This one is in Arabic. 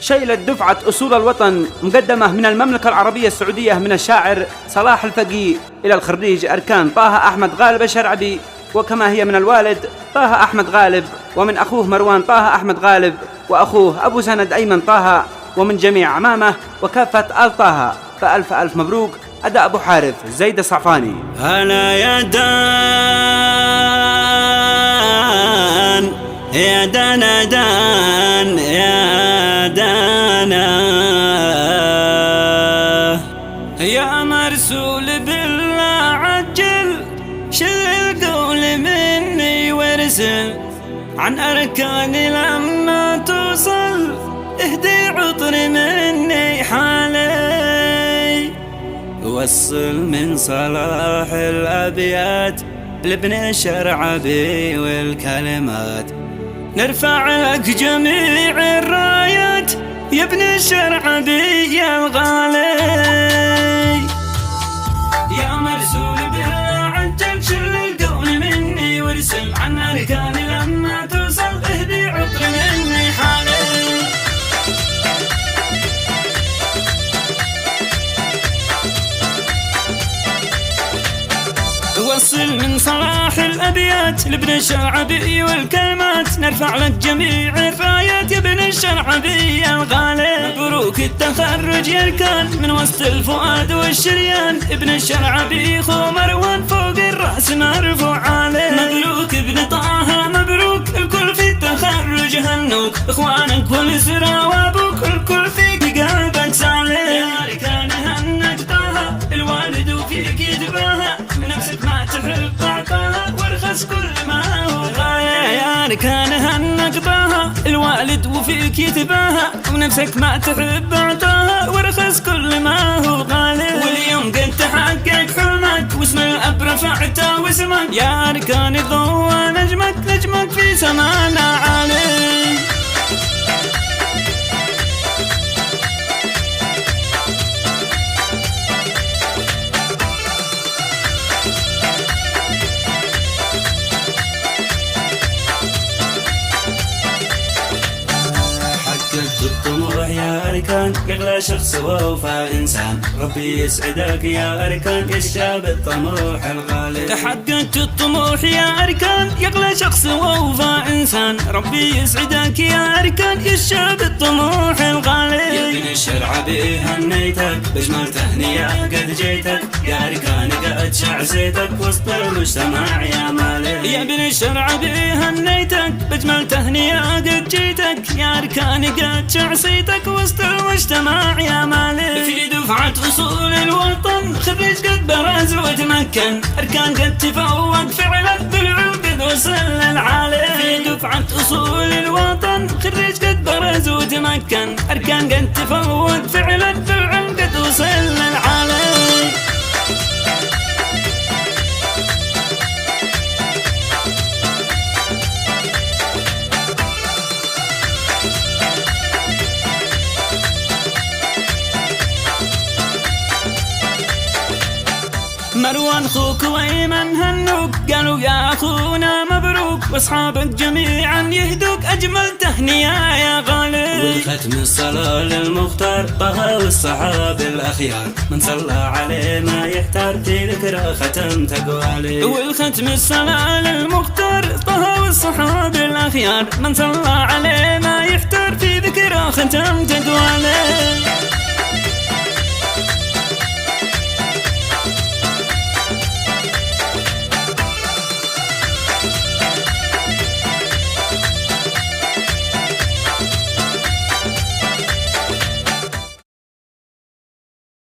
شيلة دفعة أصول الوطن مقدمة من المملكة العربية السعودية من الشاعر صلاح الفقيه إلى الخريج أركان طه أحمد غالب الشرعبي، وكما هي من الوالد طه أحمد غالب، ومن أخوه مروان طه أحمد غالب، وأخوه أبو سند أيمن طه، ومن جميع عمامه وكافة آل طه. فألف ألف مبروك. أداء أبو حارث زيد الصعفاني. هلا يا دان يا دانا دان يا دانا يا مرسول بالله عجل، شل القول مني وارسل عن أركاني لما توصل، اهدي عطر مني حالي، وصل من صلاح الأبيات لابن الشرعبي والكلمات، نرفع لك جميع الرايات يا ابن الشرعبي يا الغالي، يا مرسول بالله عجل، شل القول مني وارسل عن أركاني لما توصل، اهدي عطر مني حالي. وصل من صلاح الأبيات لابن الشرعبي والكلمات، نرفع لك جميع الرايات يا ابن الشرعبي يا الغالي، مبروك التخرج يا الكان من وسط الفؤاد والشريان، ابن الشرعبي خو مروان فوق الرأس مرفوع عليه، مبروك ابن طه مبروك، الكل في التخرج هنوك، اخوانك والاسرة وابوك الكل في قلبك صالح، يا ركان هنك طه الوالد وفيك يتباهى، نفسك ما تحب أعطاها وارخص كل ما هو غاية، يا ركان هنك طه الوالد وفيك يتباهى، ونفسك ما تحب أعطاها وارخص كل ما هو غالي، واليوم قد تحقق حلمك واسم الأب رفعته واسمك، يا ركان ضوى نجمك نجمك في سمانا عالي. الطموح يا أركان يغلى شخص ووفى إنسان، ربي يسعدك يا أركان يا الشاب الطموح الغالي، تحققت الطموح يا أركان يغلى شخص ووفى إنسان، ربي يسعدك يا أركان يا الشاب الطموح الغالي، يا ابن الشرعبي هنيتك بأجمل تهنية قد جيتك، يا أركان قد شعزيتك وسط المجتمع يا مالي، يا ابن الشرعبي هنيتك بأجمل تهنية قد جيتك، يا أركان قد شعصيتك وسط المجتمع يا مالي، في دفعة أصول الوطن خريج قد برز وتمكن، أركان قد تفوق فعلا بالعلم قد وصل للعالي، في دفعة أصول الوطن خريج قد برز وتمكن، أركان قد تفوق فعلا بالعلم قد وصل للعالي. مروان خوك وأيمن هنوك قالوا يا أخونا مبروك، واصحابك جميعا يهدوك أجمل تهنية يا غالي، والختم الصلاة للمختار طه والصحاب الأخيار، من صلى عليه ما يحتار في ذكرى ختم تقوالي، والختم الصلاة للمختار طه والصحاب الأخيار، من صلى عليه ما يحتار في ذكرى